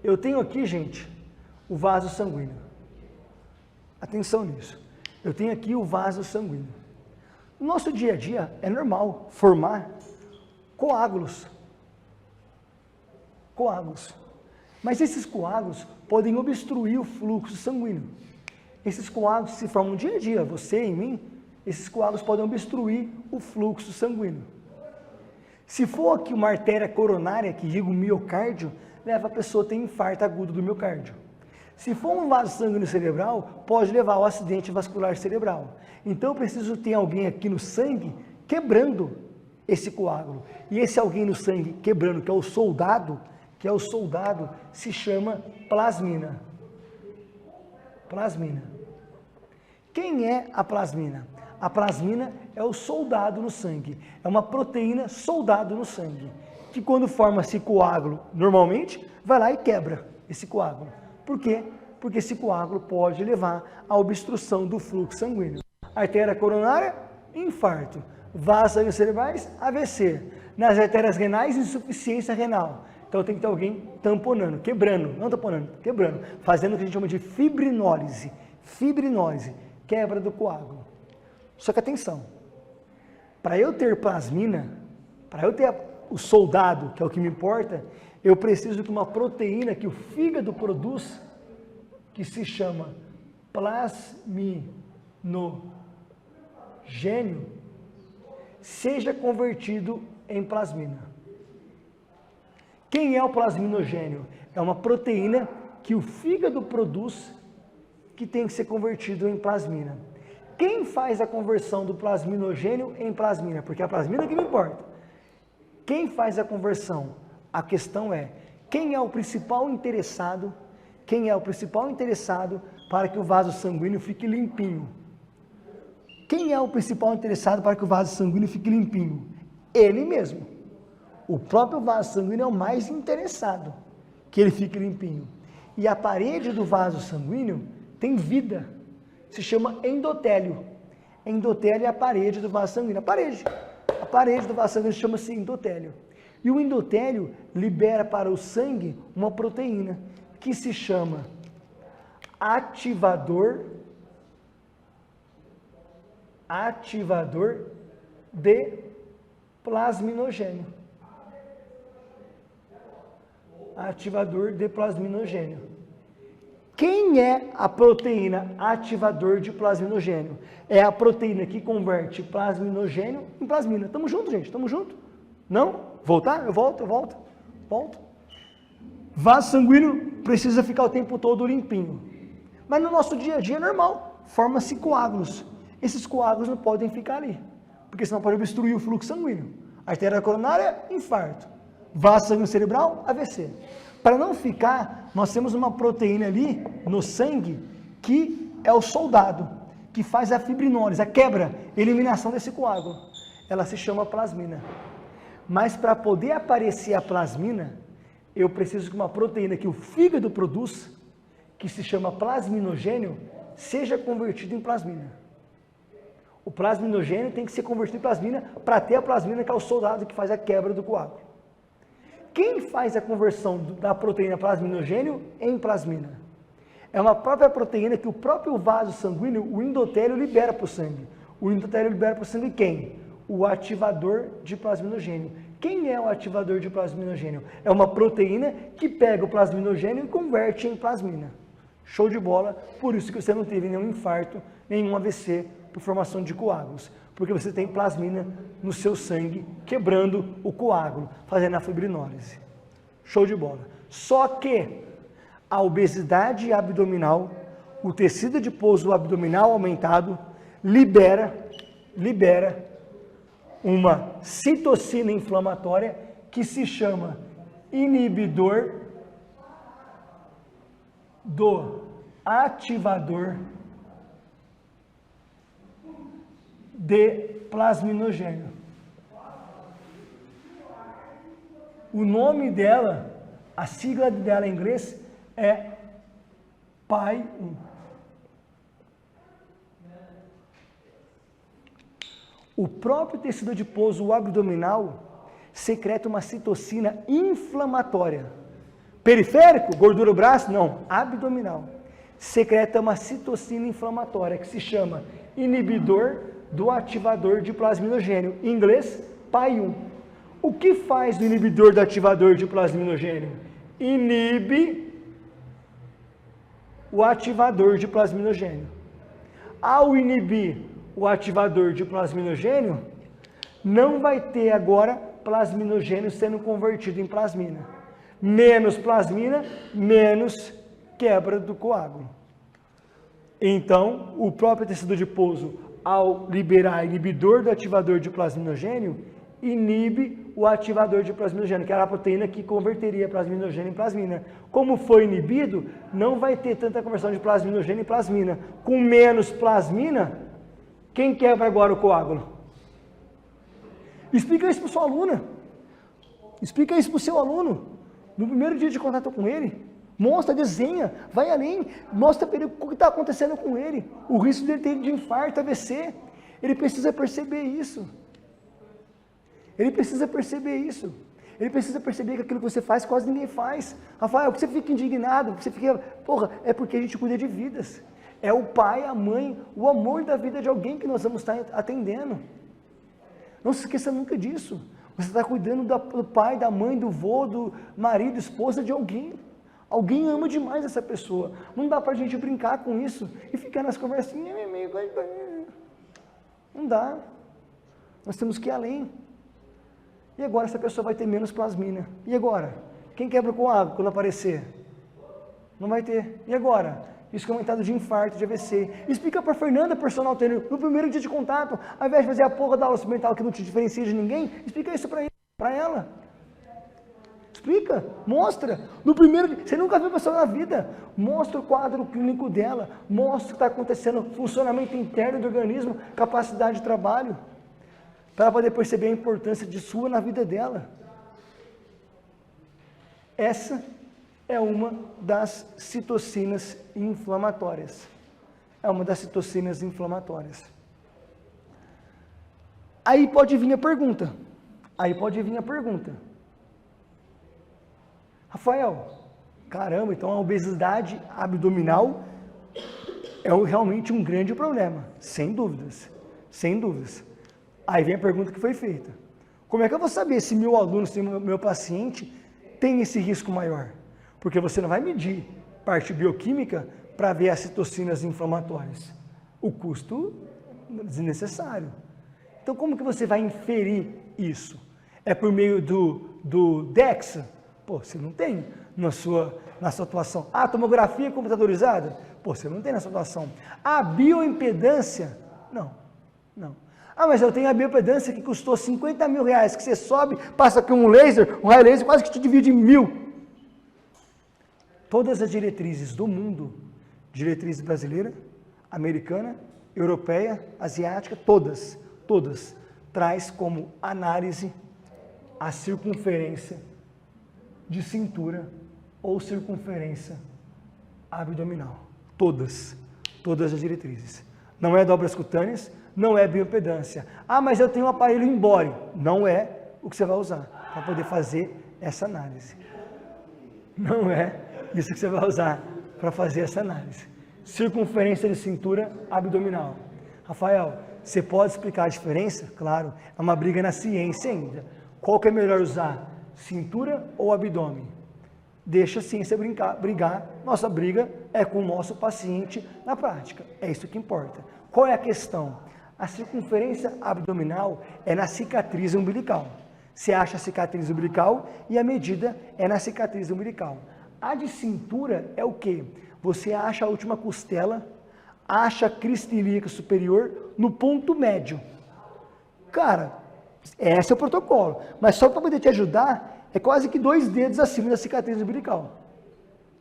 Eu tenho aqui, gente, o vaso sanguíneo. Atenção nisso. Eu tenho aqui o vaso sanguíneo. No nosso dia a dia é normal formar coágulos. Coágulos. Mas esses coágulos podem obstruir o fluxo sanguíneo. Esses coágulos se formam dia a dia, você e mim, esses coágulos podem obstruir o fluxo sanguíneo. Se for aqui uma artéria coronária, que liga o miocárdio, leva a pessoa a ter infarto agudo do miocárdio. Se for um vaso sanguíneo cerebral, pode levar ao acidente vascular cerebral. Então eu preciso ter alguém aqui no sangue quebrando esse coágulo. E esse alguém no sangue quebrando, que é o soldado, se chama plasmina. Plasmina. Quem é a plasmina? A plasmina é o soldado no sangue. É uma proteína soldado no sangue, que quando forma-se coágulo, normalmente, vai lá e quebra esse coágulo. Por quê? Porque esse coágulo pode levar à obstrução do fluxo sanguíneo. Artéria coronária, infarto. Vasos sanguíneos cerebrais, AVC. Nas artérias renais, insuficiência renal. Então tem que ter alguém tamponando, quebrando, não tamponando, quebrando, fazendo o que a gente chama de fibrinólise. Fibrinólise, quebra do coágulo. Só que atenção, para eu ter plasmina, para eu ter o soldado, que é o que me importa, eu preciso de uma proteína que o fígado produz, que se chama plasminogênio, seja convertido em plasmina. Quem é o plasminogênio? É uma proteína que o fígado produz que tem que ser convertido em plasmina. Quem faz a conversão do plasminogênio em plasmina? Porque é a plasmina que me importa. Quem faz a conversão? A questão é, quem é o principal interessado? Quem é o principal interessado para que o vaso sanguíneo fique limpinho? Quem é o principal interessado para que o vaso sanguíneo fique limpinho? Ele mesmo. O próprio vaso sanguíneo é o mais interessado que ele fique limpinho. E a parede do vaso sanguíneo tem vida, se chama endotélio. Endotélio é a parede do vaso sanguíneo. A parede do vaso sanguíneo chama-se endotélio. E o endotélio libera para o sangue uma proteína que se chama ativador de plasminogênio. Ativador de plasminogênio. Quem é a proteína ativador de plasminogênio? É a proteína que converte plasminogênio em plasmina. Tamo junto, gente? Tamo junto? Não? Voltar? Eu volto. Vaso sanguíneo precisa ficar o tempo todo limpinho. Mas no nosso dia a dia é normal. Forma-se coágulos. Esses coágulos não podem ficar ali, porque senão pode obstruir o fluxo sanguíneo. Artéria coronária, infarto. Vaso sanguíneo cerebral, AVC. Para não ficar, nós temos uma proteína ali no sangue que é o soldado, que faz a fibrinólise, a quebra, eliminação desse coágulo. Ela se chama plasmina. Mas para poder aparecer a plasmina, eu preciso que uma proteína que o fígado produz, que se chama plasminogênio, seja convertida em plasmina. O plasminogênio tem que ser convertido em plasmina para ter a plasmina, que é o soldado que faz a quebra do coágulo. Quem faz a conversão da proteína plasminogênio em plasmina? É uma própria proteína que o próprio vaso sanguíneo, o endotélio, libera para o sangue. O endotélio libera para o sangue quem? O ativador de plasminogênio. Quem é o ativador de plasminogênio? É uma proteína que pega o plasminogênio e converte em plasmina. Show de bola, por isso que você não teve nenhum infarto, nenhum AVC por formação de coágulos. Porque você tem plasmina no seu sangue, quebrando o coágulo, fazendo a fibrinólise. Show de bola. Só que a obesidade abdominal, o tecido adiposo abdominal aumentado, libera uma citocina inflamatória que se chama inibidor do ativador de plasminogênio. O nome dela, a sigla dela em inglês é PAI-1. O próprio tecido adiposo abdominal secreta uma citocina inflamatória. Periférico, gordura do braço? Não, abdominal. Secreta uma citocina inflamatória que se chama inibidor do ativador de plasminogênio. Em inglês, PAI-1. O que faz o inibidor do ativador de plasminogênio? Inibe o ativador de plasminogênio. Ao inibir o ativador de plasminogênio, não vai ter agora plasminogênio sendo convertido em plasmina. Menos plasmina, menos quebra do coágulo. Então, o próprio tecido adiposo, ao liberar inibidor do ativador de plasminogênio, inibe o ativador de plasminogênio, que era a proteína que converteria plasminogênio em plasmina. Como foi inibido, não vai ter tanta conversão de plasminogênio em plasmina. Com menos plasmina, quem quebra agora o coágulo? Explica isso para sua aluna. Explica isso para o seu aluno. No primeiro dia de contato com ele, mostra, desenha, vai além, mostra para ele o que está acontecendo com ele, o risco dele ter de infarto, AVC. Ele precisa perceber isso. Ele precisa perceber isso. Ele precisa perceber que aquilo que você faz quase ninguém faz. Rafael, você fica indignado, você fica... Porra, é porque a gente cuida de vidas. É o pai, a mãe, o amor da vida de alguém que nós vamos estar atendendo. Não se esqueça nunca disso. Você está cuidando do pai, da mãe, do vô, do marido, esposa de alguém. Alguém ama demais essa pessoa. Não dá para a gente brincar com isso e ficar nas conversinhas meio... Não dá. Nós temos que ir além. E agora essa pessoa vai ter menos plasmina. E agora? Quem quebra o coágulo quando aparecer? Não vai ter. E agora? Isso que é aumentado de infarto, de AVC. Explica para a Fernanda, personal trainer, no primeiro dia de contato, ao invés de fazer a porra da aula experimental que não te diferencia de ninguém, explica isso para ela. Explica, mostra. No primeiro dia, você nunca viu a pessoa na vida. Mostra o quadro clínico dela, mostra o que está acontecendo, funcionamento interno do organismo, capacidade de trabalho, para ela poder perceber a importância de sua na vida dela. Essa é uma das citocinas inflamatórias. É uma das citocinas inflamatórias. Aí pode vir a pergunta. Rafael, caramba, então a obesidade abdominal é realmente um grande problema. Sem dúvidas. Sem dúvidas. Aí vem a pergunta que foi feita. Como é que eu vou saber se meu aluno, se meu paciente tem esse risco maior? Porque você não vai medir parte bioquímica para ver as citocinas inflamatórias. O custo é desnecessário. Então, como que você vai inferir isso? É por meio do DEXA? Pô, você não tem na sua atuação. Ah, tomografia computadorizada? Pô, você não tem na sua atuação. A bioimpedância? Não. Ah, mas eu tenho a bioimpedância que custou 50 mil reais, que você sobe, passa aqui um laser, um raio laser, quase que te divide em 1000. Todas as diretrizes do mundo, diretriz brasileira, americana, europeia, asiática, todas, traz como análise a circunferência de cintura ou circunferência abdominal. Todas as diretrizes. Não é dobras cutâneas, não é bioimpedância. Ah, mas eu tenho um aparelho Embody. Não é o que você vai usar para poder fazer essa análise. Não é isso que você vai usar para fazer essa análise. Circunferência de cintura abdominal. Rafael, você pode explicar a diferença? Claro, é uma briga na ciência ainda. Qual que é melhor usar? Cintura ou abdômen? Deixa a ciência brigar. Nossa briga é com o nosso paciente na prática. É isso que importa. Qual é a questão? A circunferência abdominal é na cicatriz umbilical. Você acha a cicatriz umbilical e a medida é na cicatriz umbilical. A de cintura é o quê? Você acha a última costela, acha a crista ilíaca superior no ponto médio. Cara, esse é o protocolo. Mas só para poder te ajudar, é quase que 2 dedos acima da cicatriz umbilical.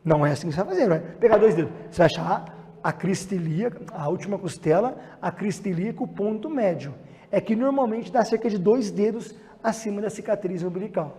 Não é assim que você vai fazer, vai pegar 2 dedos. Você vai achar a crista ilíaca, a última costela, a crista ilíaca, o ponto médio. É que normalmente dá cerca de 2 dedos acima da cicatriz umbilical.